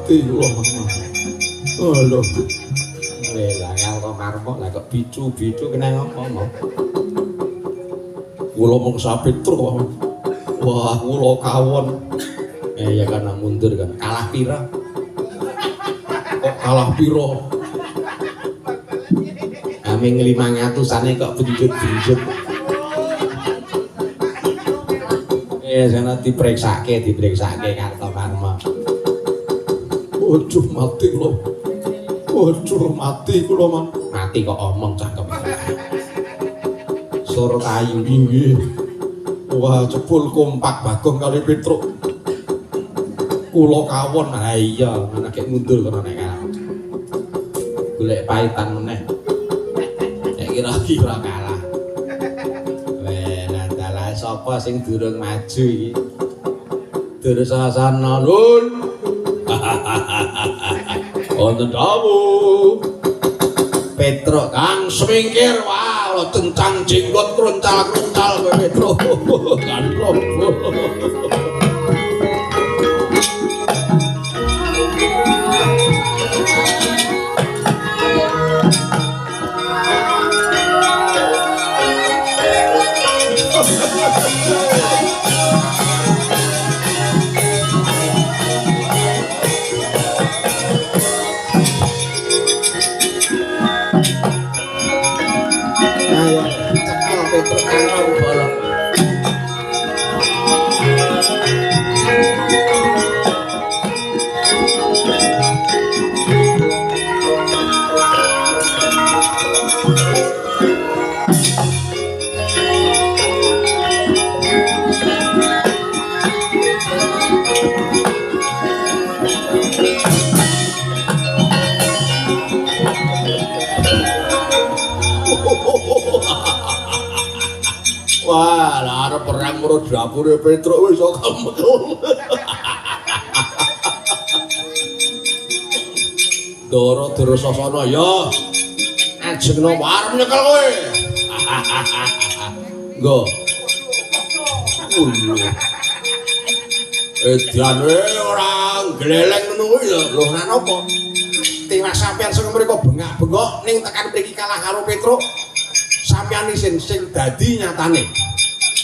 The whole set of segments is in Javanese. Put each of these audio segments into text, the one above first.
mati kula Mama. Oh lho. Lah kok marmok lah kok bicu-bicu kena ngomong. Kula mung sapetro Mama. Wah, kula kawon. Ya karena mundur kan. Kalah pira? Kok kalah pira? Aming 500-ane kok benjut-benjut. Sana dipreksake Kartomarma. Ojo mati kula. Ojo mati kula Man. Mati kok omong cakep. Suratayu Inggih. Wah, jebul kompak Bagong kali Petruk. Kula kawon. Ah iya, ana gek mundur kono nek kalah. Golek paitan meneh. Nek kira-kira kalah. Weh, lantalah sapa sing durung maju iki? Dursasana Nun. Wonten dawuh. Petruk kang semingkir wah tencang jenggot kruncal-kruncal kowe Petruk. Kan wah, lah arep perang marang dapure Petruk wis kok kemekel. Doro Dursasana ya. Ajengno arep nyekel kowe. Nggo. Ediane ora gleleng ngono kuwi ya. Lho nek napa? Tiwas sampean sing mriko bengak-bengok ning tekan mriki kalah karo Petruk. Sampeyan isin sing dadi nyatane.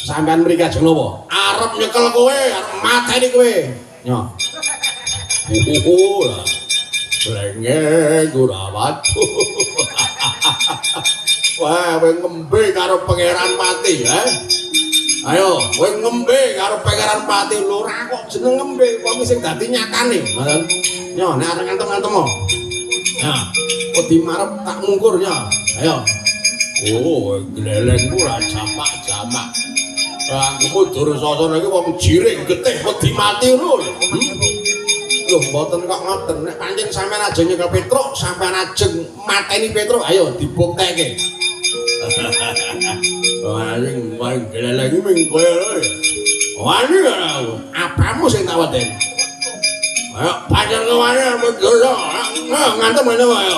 Sampeyan mriki ajeng napa? Arep nyekel kowe, arep mateni kowe. Nyo. Lah. Blengeng ora watu. Wah, kowe ngembe karo Pangeran Pati, ha? Ayo, kowe ngembe karo Pangeran Pati lho ora kok jeneng ngembe, kok sing dadi nyatane. Ngoten. Nyo, nek arep ngantem-ngantem. Nah, kok dimarep tak mungkur nyo. Ayo. Oh, gleleng ora jamak-jamak. Angkemu Dursasana iki wong jiring getih wedi mati ngono. Lho, mboten kok ngoten. Nek pancen sampean ajeng nyekel Petruk, sampean ajeng mateni Petruk, ayo dibuktekke. Waling wae gleleng iki ming kowe lho. Wani ora apamu sing tak weden. Ayo pancen wani mendoro. Ngantem ngene wae.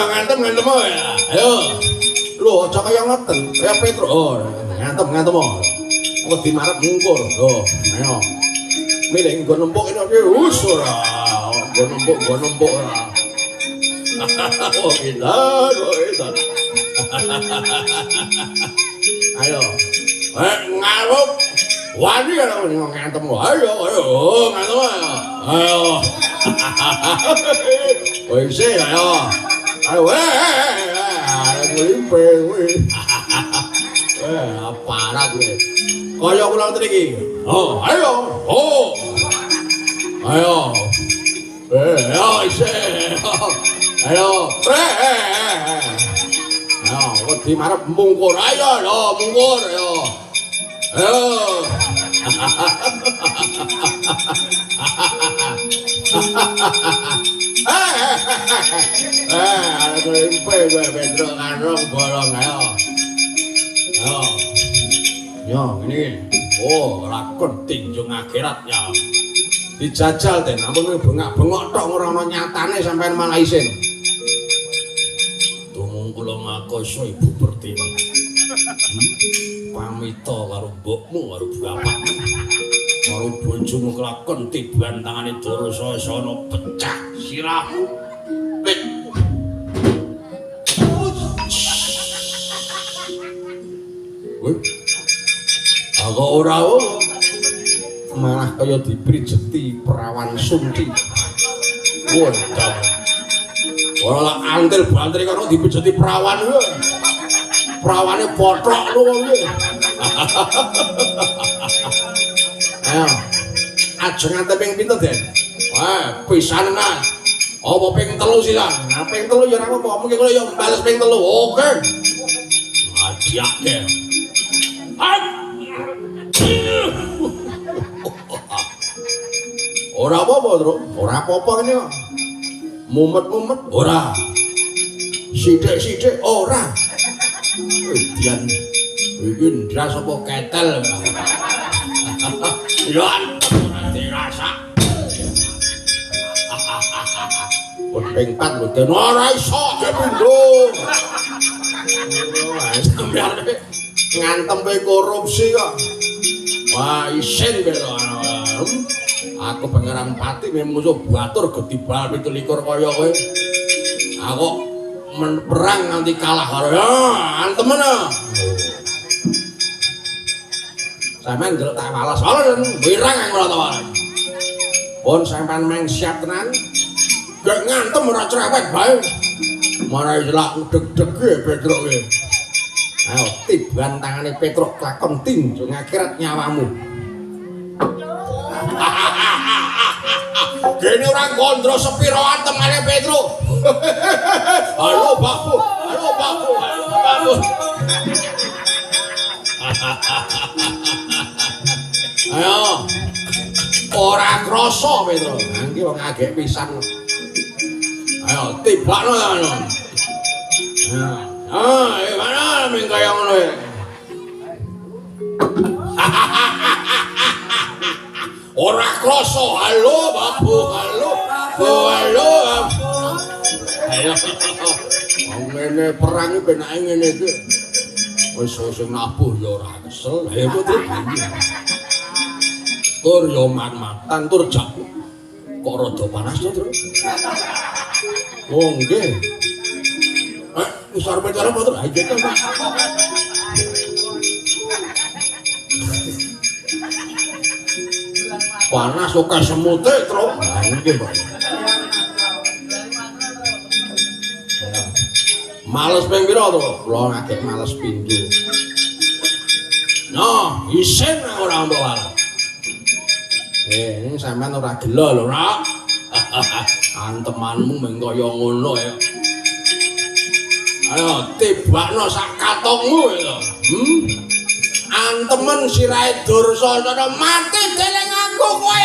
Ngantem ya. Ayo. Lho, aja kaya ngoten. Kaya Petruk. Oh, ngantem. Kok dimarep mungkur. Lho, ayo. Milih nggo nempuk iki wis ora. Nggo nempuk ora. Oh, edan. Ayo. Ngarep. Wani ora ngantem. Ayo, ngantem ayo. Wis ayo. Ayo nglimpe kuwi. Aparat kuwi. Kaya kula ngoten iki. Oh, ayo. Oh. Ayo. Ayo isi. Ayo. Ayo, wedi marep mungkur. Ayo lho, mungkur ayo. Ayo. Nglimpe kowe Petruk karo bolong ayo. Ayo. Yo, ngene. Oh, lakon tinjung akhirat ya. Dijajal ten, ampun bengak-bengok tok ora ana nyatane sampean malah isin. Tumung kula makosa Ibu Pertiwi. Pamita karo mbokmu karo bapakmu. karo bojomu kelakon tiban tangane Durasana pecah sirahmu. Pit. Aku ora malah kaya diprijeti perawan Sunti. Wadah. Ora lah antil bantri karo dipijeti perawan kuwi. Perawane pothok lho kuwi. Ayo. Ajeng nganti ping pinten, Den? Wah, pisanan. Apa ping 3 silang? Nah, ping 3 ya ora apa-apa, mungkin kula ya bales ping 3. Oke. Adiake. Ora apa-apa, Tru. Ora apa-apa kene kok. Mumet-mumet ora. Sithik-sithik ora. Dian iki ndras apa ketel. Ya ora dirasa. Ping 4 lho, Den ora iso dipindho. Sampeyan ngantem korupsi kok. Wah, isin bela. Aku Pangeran Pati musuh batur gedibal 17 kaya kowe. Aku perang nganti kalah karo ya, antemen. Sampeyan ndelok tak walas, walan wirang ora ta walan. Pun sampeyan meng siap tenan. Gek ngantem ora cerewet bae. Marai selak deg-dege Petruk kowe. Ayo tiban tangane Petruk klakon tinju ngakhirat nyawamu. Gene ora gondro sepiro antemane Petruk. Halo Bapu, halo Bapu, halo Bapu. Ayo. Ora krasa Petruk. Nangki wong agek pisan. Ayo tibakno ya ngono. Mana ming kaya ngono ya. Ora krasa. Halo Bapu, halo. Halo. Ayo. Ngene perang iki penake ngene iki. Wis sing nabuh ya ora kesel. Ayo Putri. Tur yo mat-matan tur jak. Kok rada panas to, Tru? Oh, nggih. Wis arep cara apa, Tru? Ha iki kan. Panas kok semute, Tru. Ha nggih, Pak. Males ping pira to? Kula ngagek males pindho. Nah, isin ora mbok wae. Ini sampean ora gelo lho, Rak. Antemanmu mung kaya ngono ya. Ayo tibakno sak katongmu ya. Antemen sirahe Dursana mati dening aku kowe.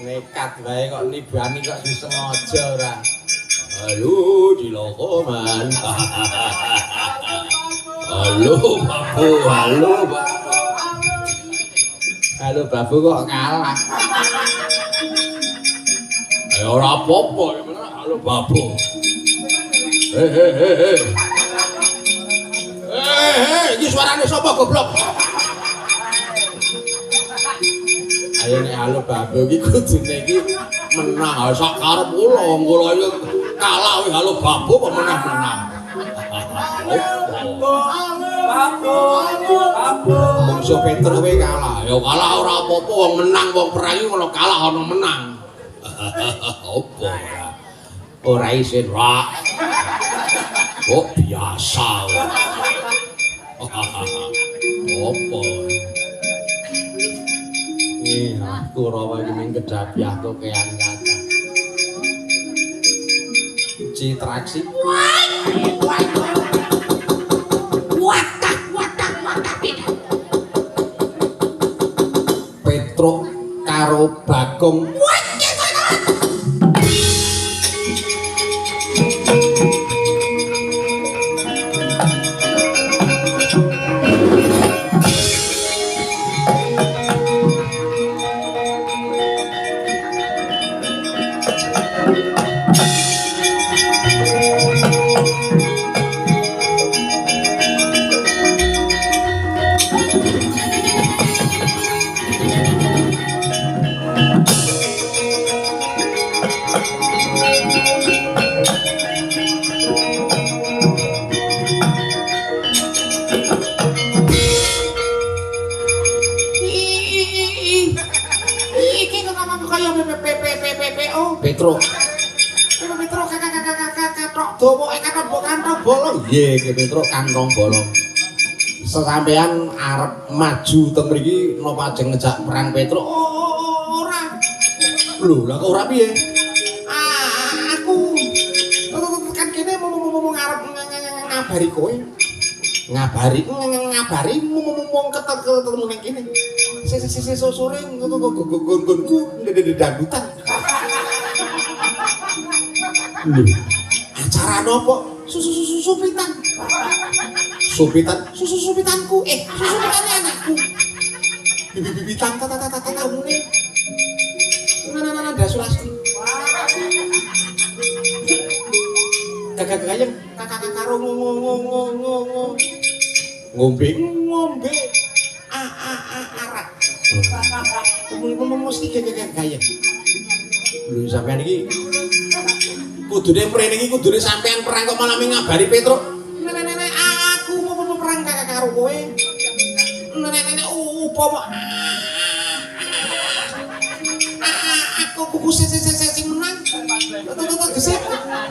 Nekat wae kok nibani kok disengaja ora. Halo Dilokoman. Halo Babu, halo Babu. Halo Babu kok kalah. Ayo ora apa-apa ya bener halo Babu. Iki suarane sapa goblok? Ayo nek halo Babu iki kudune iki menang sak karep kula kula iki kalah wis halo Babu kok menang-menang. Babu. Mungsu Petruk kowe kalah. Ya kalah ora apa-apa wong menang wong perang iki kalau kalah ana menang. Apa ora? Ora isin, Rak. Kok biasa. Apa? Kurawa iki ming kedapiah to kean kata. Citraksi. Watak. Bagong. Petro. Petro kakak dawa kantong kantong bolong. Nggih, Ki Petro kantong bolong. Sesampean arep maju teng mriki napa ajeng ngejak perang Petro? Ora. Lho, lah kok ora piye? Aku kan kene mau ngarep ngabari kowe. Ngabari mau ketemu ning kene. Sore gonku dangdutan. Lho, acara nopo? Supitan. Supitanku. Supitane anakku. Bibibitan tata mune. Nana Dasulasti. Kakak karo ngombe arak. Mesti gaya. lho sampean iki Kudune mrene iki kudune sampean perang kok malah ngabari Petro. Nenek aku mau perang karo kowe. Nenek upama aku kuku sing menang.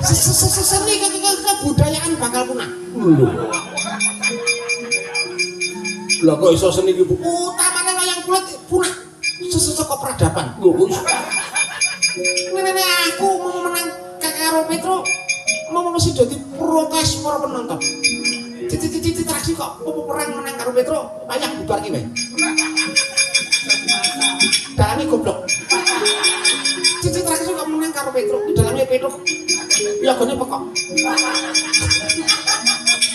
Seni kebudayaan bakal punah. lho. Lah kok iso seni iki Bu? Utamane wayang kulit punah. Seseko peradaban. Lho, Nenek aku mau menang karo Petro mau mesti dadi protes para penonton. Cicit traksi kok perang menang karo Petro banyak bubar ki wae. Dalane goblok. Cicit traksi kok menang karo Petro, di dalamnya Petro. Ya gone pekok.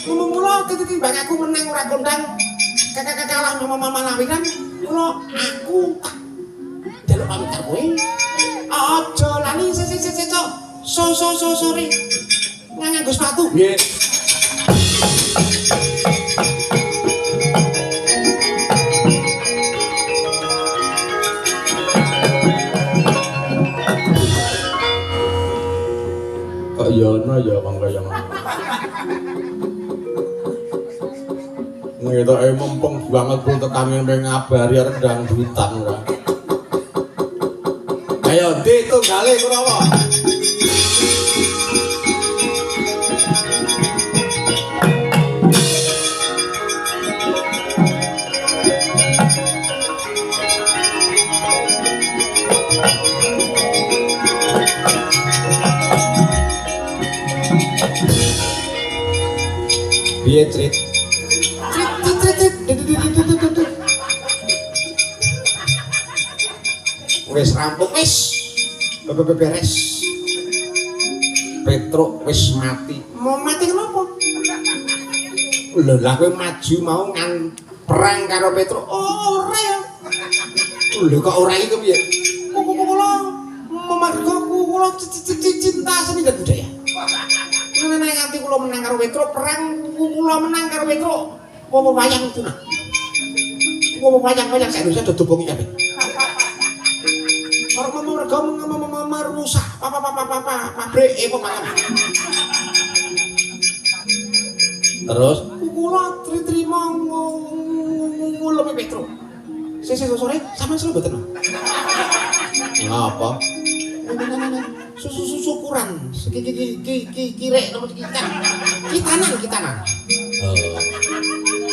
Mula titi bang aku menang ora kondang. Kakak kalah mama lawiran. Mula aku tak delok pamit karo kowe. Aja lali sore nganggo sepatu. nggih. Kok ya ono ya wong kaya ngono. Ngetoke mumpung banget pun tekan ngene ngabari arep dangdutan ora. Ayo ditunggale Kurawa. Piye Crit? Wis rampung wis. Beres. Petro wis mati. Mau mati kenapa? Lho lah kowe maju mau ngan perang karo Petro. Ora ya. Lho kok ora iki kepiye? Kula memarga kula cinta seni dan budaya. Nek nganti kula menang karo Petro, perang kula menang karo Petro. Apa wayang punah. Apa wayang sak Indonesia do dobongi kabeh. Mereka merusak pabrik pemakan. Terus Kula trimo ngulemi Petro. Sore sampean selalu mboten. ngapa? Syukuran kirek nomor kitanan.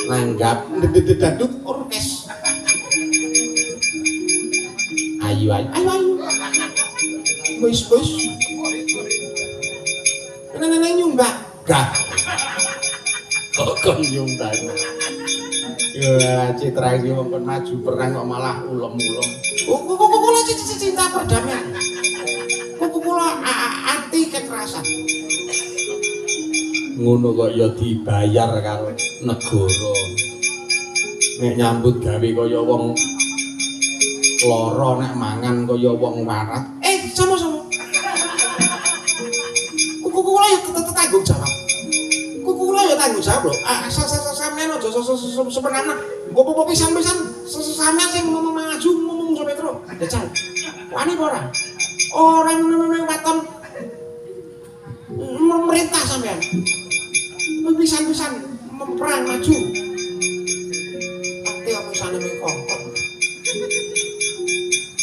Nanggap dededaduk orkes. Ayo. Wis. Nenek nyumbak. Gak. Kok nyumbang. Ya citra iki mongkon maju perang kok malah ulem-ulem. Kok cinta perdamaian. Kuku kula anti kekerasan. Ngono kok ya dibayar karo negara. Nek nyambut gawe kaya wong lara, nek mangan kaya wong warat. Sama-sama. Kuku kula ya tanggung jawab. Kuku kula ya tanggung jawab lho. Sampeyan aja sepenanan. Ngopo pisan-pisan sampeyan sing maju ngomong sampe terus. Decal. Wani apa ora? Orang weton memerintah sampeyan. Pisan-pisan perang maju.